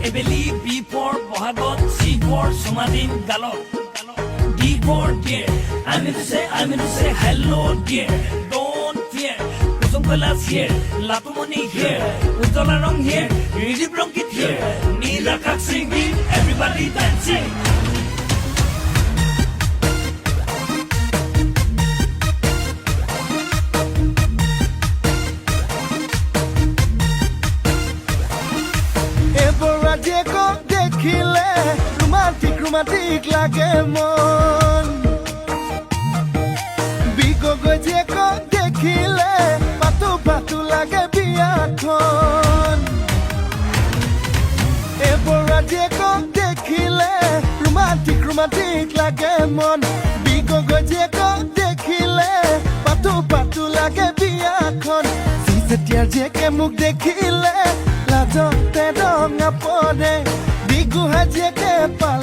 এবেলি B for বহাগত চি for সমাধিন গালত D for dear I mean to say hello dear don't fear kusum kalas here latumoni here ujjala rong here ridip rongkit here nil akash singing everybody dancing Jeko dekhile romantic lage mon Bigo go jeko dekhile patu lage biakhon Ebora jeko dekhile romantic lage mon Bigo go jeko dekhile patu lage biakhon Sisetiar jeke muk dekhile Te dong apone bigu haje ke pa